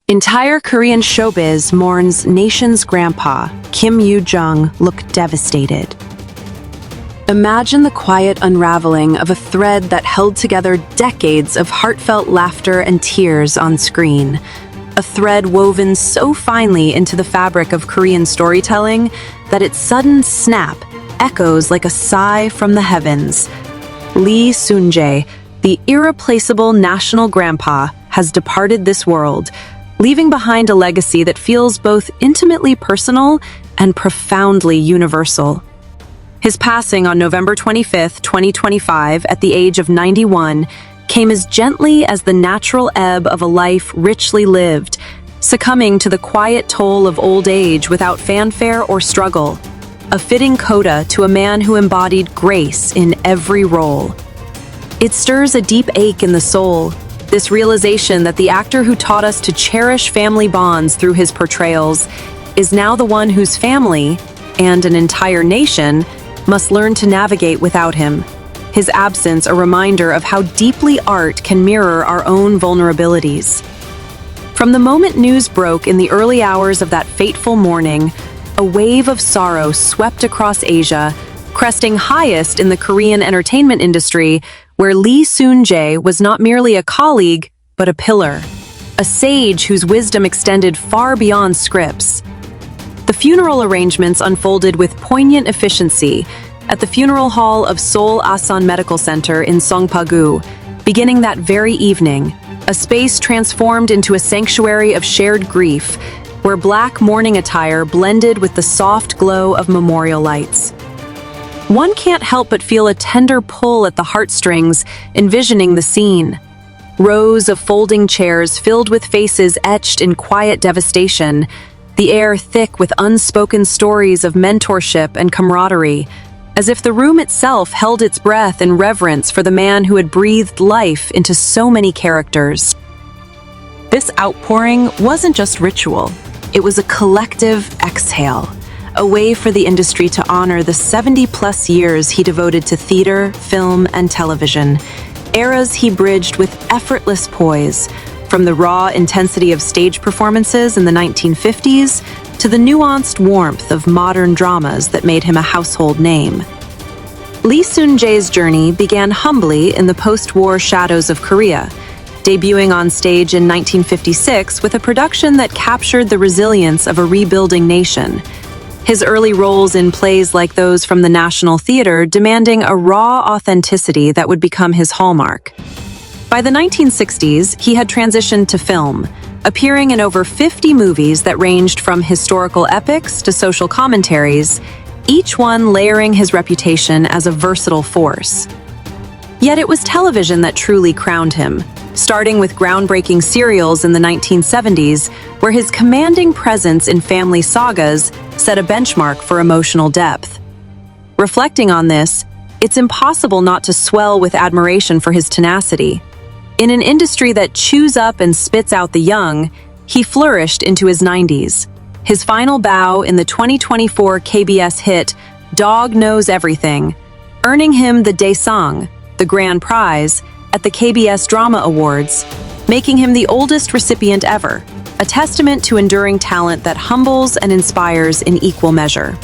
Entire Korean showbiz mourns nation's grandpa, Kim Yoo-jung, look devastated. Imagine the quiet unraveling of a thread that held together decades of heartfelt laughter and tears on screen. A thread woven so finely into the fabric of Korean storytelling that its sudden snap echoes like a sigh from the heavens. Lee Soon Jae, the irreplaceable national grandpa, has departed this world, leaving behind a legacy that feels both intimately personal and profoundly universal. His passing on November 25, 2025, at the age of 91, came as gently as the natural ebb of a life richly lived, succumbing to the quiet toll of old age without fanfare or struggle, a fitting coda to a man who embodied grace in every role. It stirs a deep ache in the soul, this realization that the actor who taught us to cherish family bonds through his portrayals is now the one whose family, and an entire nation, must learn to navigate without him. His absence a reminder of how deeply art can mirror our own vulnerabilities. From the moment news broke in the early hours of that fateful morning, a wave of sorrow swept across Asia, cresting highest in the Korean entertainment industry, where Lee Soon Jae was not merely a colleague, but a pillar, a sage whose wisdom extended far beyond scripts. The funeral arrangements unfolded with poignant efficiency at the funeral hall of Seoul Asan Medical Center in Songpa-gu, beginning that very evening, a space transformed into a sanctuary of shared grief, where black mourning attire blended with the soft glow of memorial lights. One can't help but feel a tender pull at the heartstrings, envisioning the scene. Rows of folding chairs filled with faces etched in quiet devastation, the air thick with unspoken stories of mentorship and camaraderie, as if the room itself held its breath in reverence for the man who had breathed life into so many characters. This outpouring wasn't just ritual, it was a collective exhale. A way for the industry to honor the 70-plus years he devoted to theater, film, and television, eras he bridged with effortless poise, from the raw intensity of stage performances in the 1950s to the nuanced warmth of modern dramas that made him a household name. Lee Soon Jae's journey began humbly in the post-war shadows of Korea, debuting on stage in 1956 with a production that captured the resilience of a rebuilding nation. His early roles in plays like those from the National Theatre demanding a raw authenticity that would become his hallmark. By the 1960s, he had transitioned to film, appearing in over 50 movies that ranged from historical epics to social commentaries, each one layering his reputation as a versatile force. Yet it was television that truly crowned him, starting with groundbreaking serials in the 1970s, where his commanding presence in family sagas set a benchmark for emotional depth. Reflecting on this, it's impossible not to swell with admiration for his tenacity. In an industry that chews up and spits out the young, he flourished into his 90s. His final bow in the 2024 KBS hit Dog Knows Everything, earning him the Daesang, the grand prize, at the KBS Drama Awards, making him the oldest recipient ever, a testament to enduring talent that humbles and inspires in equal measure.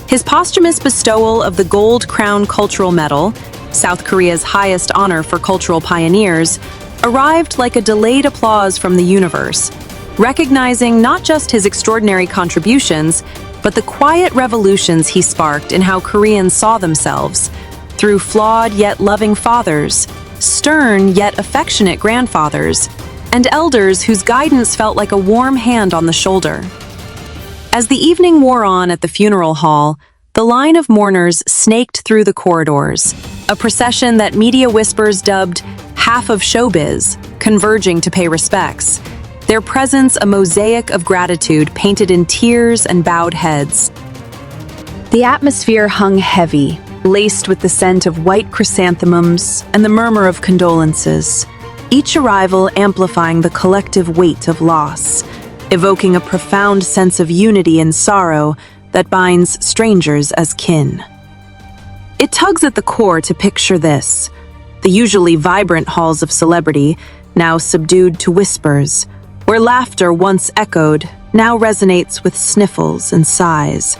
His posthumous bestowal of the Gold Crown Cultural Medal, South Korea's highest honor for cultural pioneers, arrived like a delayed applause from the universe, recognizing not just his extraordinary contributions, but the quiet revolutions he sparked in how Koreans saw themselves, through flawed yet loving fathers, stern yet affectionate grandfathers, and elders whose guidance felt like a warm hand on the shoulder. As the evening wore on at the funeral hall, the line of mourners snaked through the corridors, a procession that media whispers dubbed half of showbiz, converging to pay respects, their presence a mosaic of gratitude painted in tears and bowed heads. The atmosphere hung heavy, laced with the scent of white chrysanthemums and the murmur of condolences, each arrival amplifying the collective weight of loss, evoking a profound sense of unity and sorrow that binds strangers as kin. It tugs at the core to picture this: the usually vibrant halls of celebrity, now subdued to whispers, where laughter once echoed now resonates with sniffles and sighs,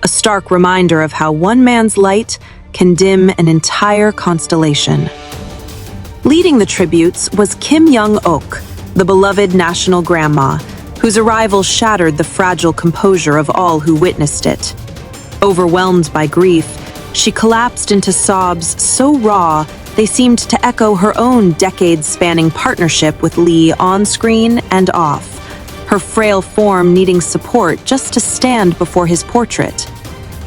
a stark reminder of how one man's light can dim an entire constellation. Leading the tributes was Kim Young-ok, the beloved national grandma, whose arrival shattered the fragile composure of all who witnessed it. Overwhelmed by grief, she collapsed into sobs so raw they seemed to echo her own decades-spanning partnership with Lee on screen and off, her frail form needing support just to stand before his portrait.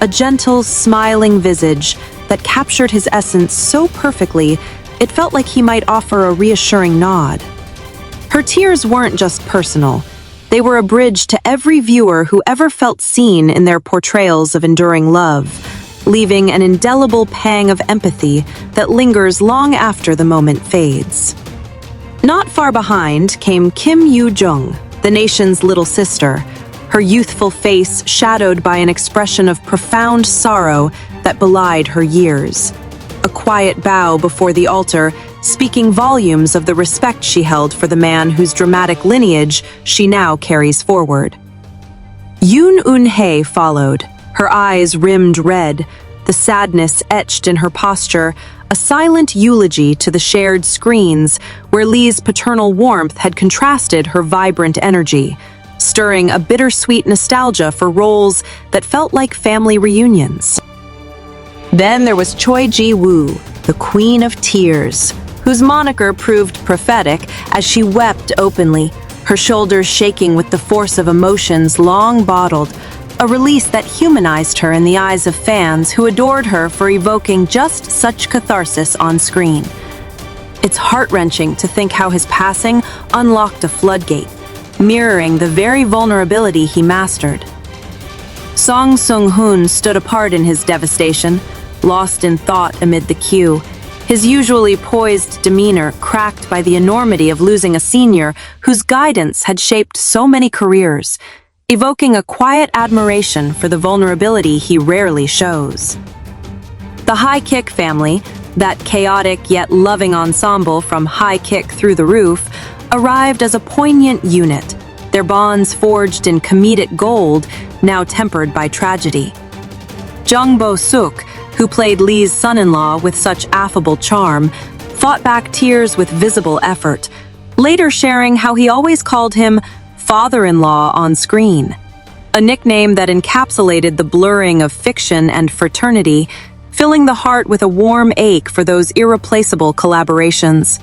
A gentle, smiling visage that captured his essence so perfectly it felt like he might offer a reassuring nod. Her tears weren't just personal. They were a bridge to every viewer who ever felt seen in their portrayals of enduring love, leaving an indelible pang of empathy that lingers long after the moment fades. Not far behind came Kim Yoo-jung, the nation's little sister, her youthful face shadowed by an expression of profound sorrow that belied her years. A quiet bow before the altar, speaking volumes of the respect she held for the man whose dramatic lineage she now carries forward. Yoon Eun-hae followed, her eyes rimmed red, the sadness etched in her posture, a silent eulogy to the shared screens where Lee's paternal warmth had contrasted her vibrant energy, stirring a bittersweet nostalgia for roles that felt like family reunions. Then there was Choi Ji-woo, the Queen of Tears, whose moniker proved prophetic as she wept openly, her shoulders shaking with the force of emotions long bottled, a release that humanized her in the eyes of fans who adored her for evoking just such catharsis on screen. It's heart-wrenching to think how his passing unlocked a floodgate, mirroring the very vulnerability he mastered. Song Seung-hoon stood apart in his devastation, lost in thought amid the queue, his usually poised demeanor cracked by the enormity of losing a senior whose guidance had shaped so many careers, evoking a quiet admiration for the vulnerability he rarely shows. The High Kick family, that chaotic yet loving ensemble from High Kick Through the Roof, arrived as a poignant unit, their bonds forged in comedic gold, now tempered by tragedy. Jung Bo-suk, who played Lee's son-in-law with such affable charm, fought back tears with visible effort, later sharing how he always called him father-in-law on screen, a nickname that encapsulated the blurring of fiction and fraternity, filling the heart with a warm ache for those irreplaceable collaborations.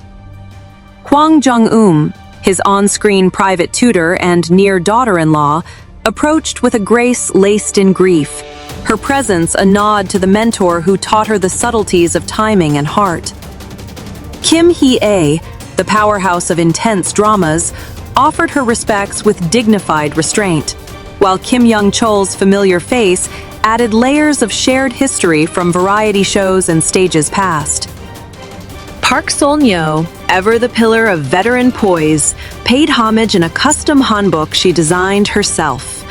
Hwang Jung-eum, his on-screen private tutor and near daughter-in-law, approached with a grace laced in grief, her presence a nod to the mentor who taught her the subtleties of timing and heart. Kim Hee-ae, the powerhouse of intense dramas, offered her respects with dignified restraint, while Kim Young-chol's familiar face added layers of shared history from variety shows and stages past. Park Sol-nyo, ever the pillar of veteran poise, paid homage in a custom hanbok she designed herself,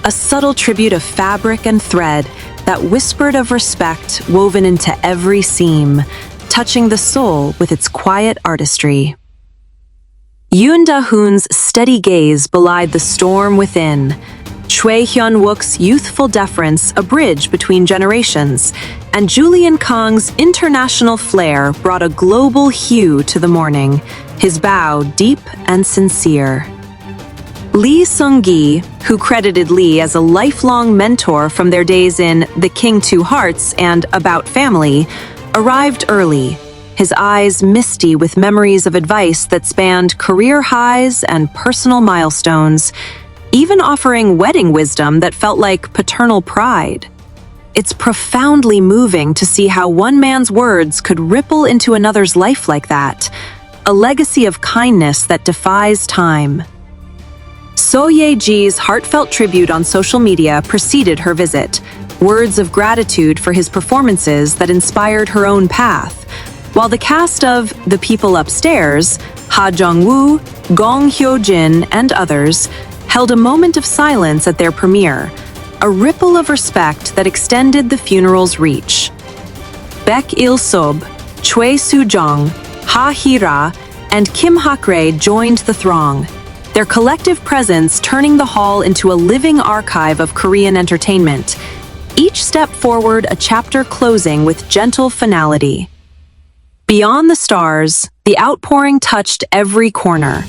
a subtle tribute of fabric and thread that whispered of respect woven into every seam, touching the soul with its quiet artistry. Yoon Da-hoon's steady gaze belied the storm within, Choi Hyun-wook's youthful deference a bridge between generations, and Julian Kang's international flair brought a global hue to the morning, his bow deep and sincere. Lee Soon Jae, who credited Lee as a lifelong mentor from their days in The King Two Hearts and About Family, arrived early, his eyes misty with memories of advice that spanned career highs and personal milestones, even offering wedding wisdom that felt like paternal pride. It's profoundly moving to see how one man's words could ripple into another's life like that, a legacy of kindness that defies time. So Ye-ji's heartfelt tribute on social media preceded her visit, words of gratitude for his performances that inspired her own path, while the cast of The People Upstairs, Ha Jung-woo, Gong Hyo-jin, and others held a moment of silence at their premiere, a ripple of respect that extended the funeral's reach. Baek Il-sob, Choi Soo-jung, Ha Hee-ra, and Kim Hak-rae joined the throng, their collective presence turning the hall into a living archive of Korean entertainment, each step forward a chapter closing with gentle finality. Beyond the stars, the outpouring touched every corner.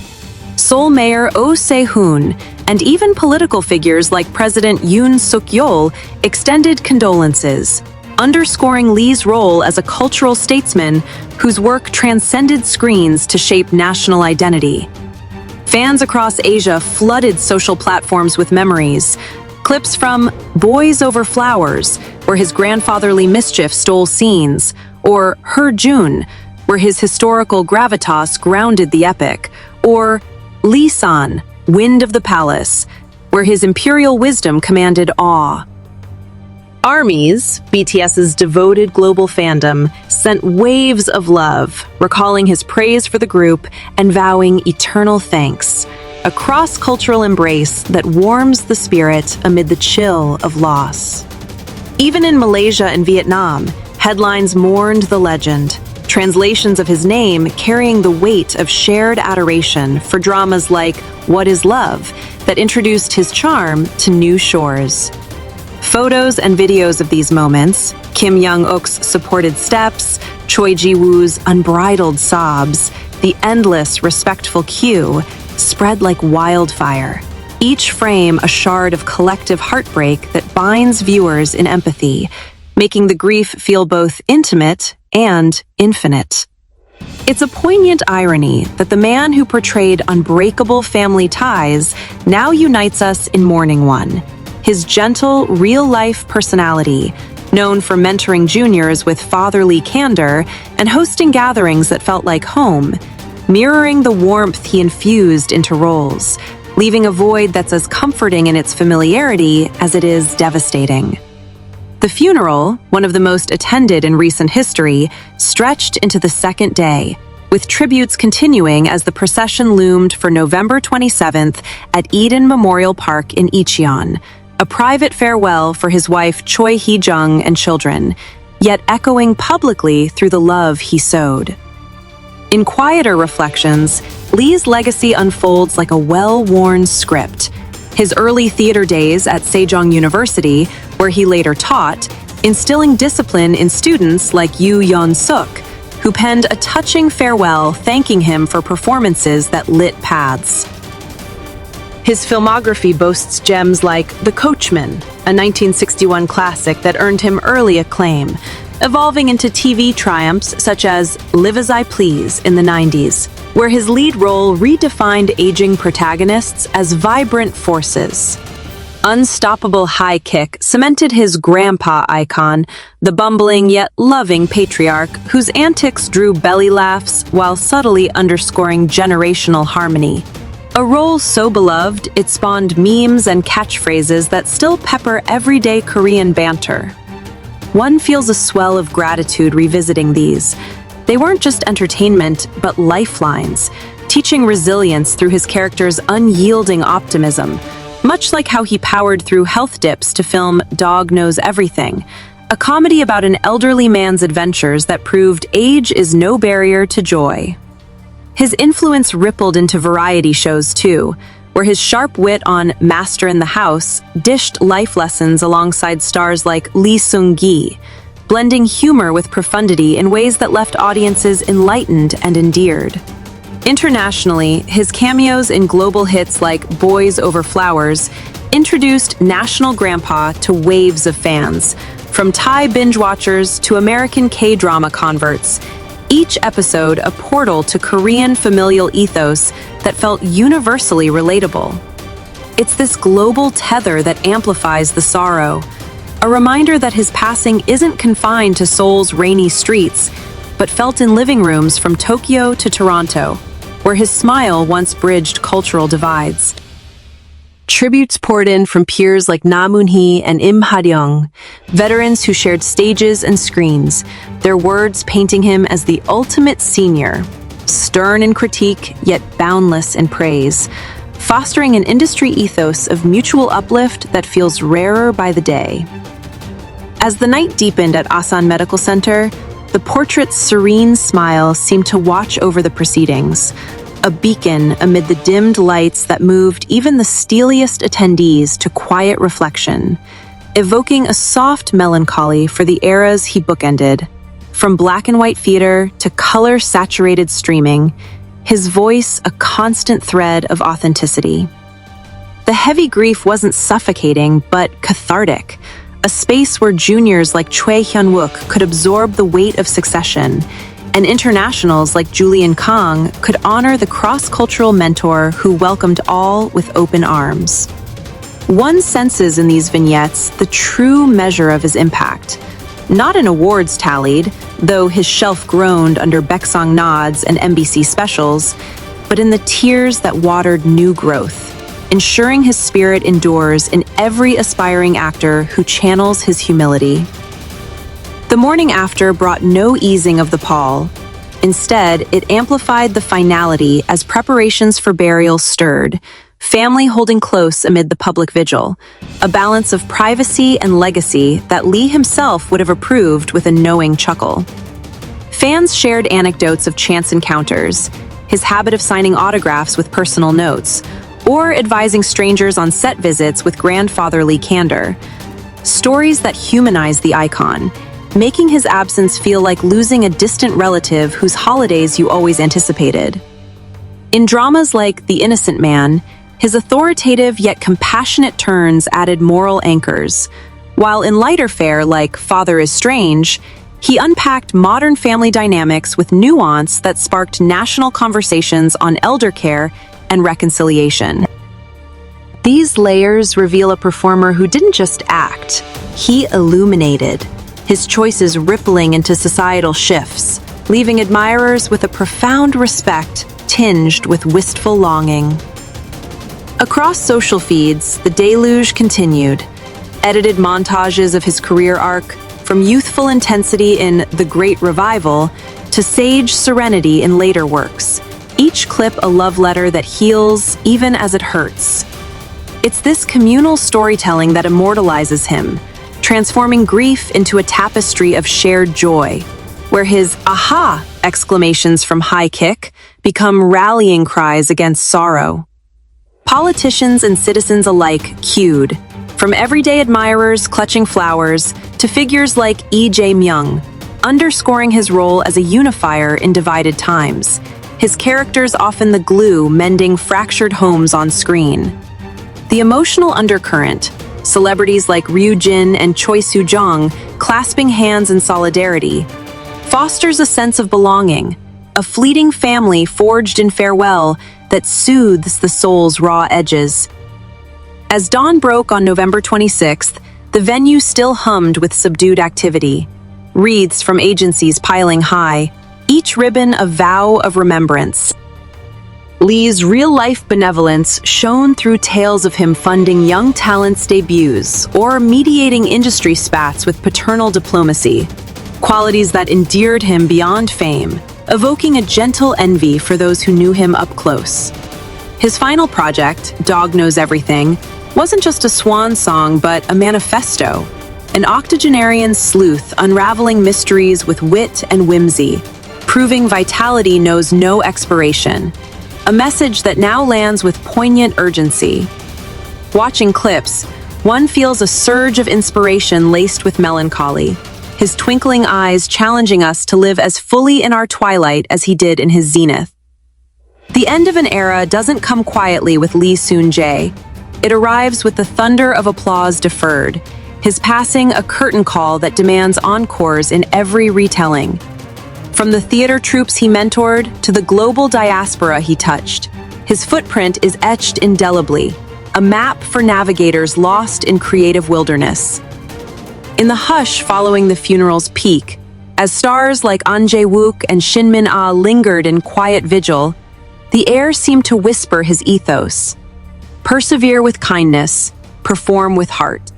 Seoul Mayor Oh Se-hoon and even political figures like President Yoon Suk-yeol extended condolences, underscoring Lee's role as a cultural statesman whose work transcended screens to shape national identity. Fans across Asia flooded social platforms with memories, clips from Boys Over Flowers, where his grandfatherly mischief stole scenes, or Her June, where his historical gravitas grounded the epic, or Lee San, Wind of the Palace, where his imperial wisdom commanded awe. Armies, BTS's devoted global fandom, sent waves of love, recalling his praise for the group and vowing eternal thanks, a cross-cultural embrace that warms the spirit amid the chill of loss. Even in Malaysia and Vietnam, headlines mourned the legend, translations of his name carrying the weight of shared adoration for dramas like What is Love that introduced his charm to new shores. Photos and videos of these moments, Kim Young-uk's supported steps, Choi Ji-woo's unbridled sobs, the endless respectful cue, spread like wildfire, each frame a shard of collective heartbreak that binds viewers in empathy, making the grief feel both intimate and infinite. It's a poignant irony that the man who portrayed unbreakable family ties now unites us in mourning one. His gentle, real-life personality, known for mentoring juniors with fatherly candor and hosting gatherings that felt like home, mirroring the warmth he infused into roles, leaving a void that's as comforting in its familiarity as it is devastating. The funeral, one of the most attended in recent history, stretched into the second day, with tributes continuing as the procession loomed for November 27th at Eden Memorial Park in Incheon, a private farewell for his wife Choi Hee-jung and children, yet echoing publicly through the love he sowed. In quieter reflections, Lee's legacy unfolds like a well-worn script. His early theater days at Sejong University, where he later taught, instilling discipline in students like Yoo Yeon-suk, who penned a touching farewell thanking him for performances that lit paths. His filmography boasts gems like The Coachman, a 1961 classic that earned him early acclaim, evolving into TV triumphs such as Live As I Please in the 90s, where his lead role redefined aging protagonists as vibrant forces. Unstoppable High Kick cemented his grandpa icon, the bumbling yet loving patriarch whose antics drew belly laughs while subtly underscoring generational harmony. A role so beloved, it spawned memes and catchphrases that still pepper everyday Korean banter. One feels a swell of gratitude revisiting these. They weren't just entertainment, but lifelines, teaching resilience through his character's unyielding optimism, much like how he powered through health dips to film Dog Knows Everything, a comedy about an elderly man's adventures that proved age is no barrier to joy. His influence rippled into variety shows too, where his sharp wit on Master in the House dished life lessons alongside stars like Lee Soon Jae, blending humor with profundity in ways that left audiences enlightened and endeared. Internationally, his cameos in global hits like Boys Over Flowers introduced National Grandpa to waves of fans, from Thai binge watchers to American K-drama converts, each episode a portal to Korean familial ethos that felt universally relatable. It's this global tether that amplifies the sorrow, a reminder that his passing isn't confined to Seoul's rainy streets, but felt in living rooms from Tokyo to Toronto, where his smile once bridged cultural divides. Tributes poured in from peers like Na Moon-hee and Im Ha-ryung, veterans who shared stages and screens, their words painting him as the ultimate senior, stern in critique yet boundless in praise, fostering an industry ethos of mutual uplift that feels rarer by the day. As the night deepened at Asan Medical Center, the portrait's serene smile seemed to watch over the proceedings, a beacon amid the dimmed lights that moved even the steeliest attendees to quiet reflection, evoking a soft melancholy for the eras he bookended. From black and white theater to color-saturated streaming, his voice a constant thread of authenticity. The heavy grief wasn't suffocating, but cathartic, a space where juniors like Choi Hyun-wook could absorb the weight of succession, and internationals like Julian Kang could honor the cross-cultural mentor who welcomed all with open arms. One senses in these vignettes the true measure of his impact, not in awards tallied, though his shelf groaned under Baeksang nods and MBC specials, but in the tears that watered new growth, ensuring his spirit endures in every aspiring actor who channels his humility. The morning after brought no easing of the pall. Instead, it amplified the finality as preparations for burial stirred, family holding close amid the public vigil, a balance of privacy and legacy that Lee himself would have approved with a knowing chuckle. Fans shared anecdotes of chance encounters, his habit of signing autographs with personal notes, or advising strangers on set visits with grandfatherly candor. Stories that humanize the icon, making his absence feel like losing a distant relative whose holidays you always anticipated. In dramas like The Innocent Man, his authoritative yet compassionate turns added moral anchors, while in lighter fare like Father is Strange, he unpacked modern family dynamics with nuance that sparked national conversations on elder care and reconciliation. These layers reveal a performer who didn't just act, he illuminated, his choices rippling into societal shifts, leaving admirers with a profound respect tinged with wistful longing. Across social feeds, the deluge continued. Edited montages of his career arc, from youthful intensity in The Great Revival to sage serenity in later works, each clip a love letter that heals even as it hurts. It's this communal storytelling that immortalizes him, transforming grief into a tapestry of shared joy, where his aha exclamations from high kick become rallying cries against sorrow. Politicians and citizens alike cued, from everyday admirers clutching flowers to figures like Lee Jae-myung, underscoring his role as a unifier in divided times, his characters often the glue mending fractured homes on screen. The emotional undercurrent, celebrities like Yoo-jung and Choi Soo-jung clasping hands in solidarity, fosters a sense of belonging, a fleeting family forged in farewell that soothes the soul's raw edges. As dawn broke on November 26th, the venue still hummed with subdued activity, wreaths from agencies piling high, each ribbon a vow of remembrance. Lee's real-life benevolence shone through tales of him funding young talents' debuts or mediating industry spats with paternal diplomacy, qualities that endeared him beyond fame, evoking a gentle envy for those who knew him up close. His final project, Dog Knows Everything, wasn't just a swan song but a manifesto, an octogenarian sleuth unraveling mysteries with wit and whimsy, proving vitality knows no expiration. A message that now lands with poignant urgency. Watching clips, one feels a surge of inspiration laced with melancholy, his twinkling eyes challenging us to live as fully in our twilight as he did in his zenith. The end of an era doesn't come quietly with Lee Soon Jae. It arrives with the thunder of applause deferred, his passing a curtain call that demands encores in every retelling. From the theater troupes he mentored to the global diaspora he touched, his footprint is etched indelibly, a map for navigators lost in creative wilderness. In the hush following the funeral's peak, as stars like An Jae-wook and Shin Min-ah lingered in quiet vigil, the air seemed to whisper his ethos. Persevere with kindness, perform with heart.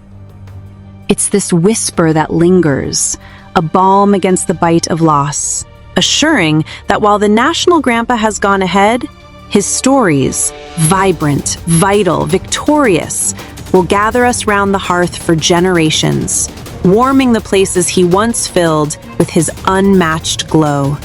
It's this whisper that lingers, a balm against the bite of loss, assuring that while the national grandpa has gone ahead, his stories, vibrant, vital, victorious, will gather us round the hearth for generations, warming the places he once filled with his unmatched glow.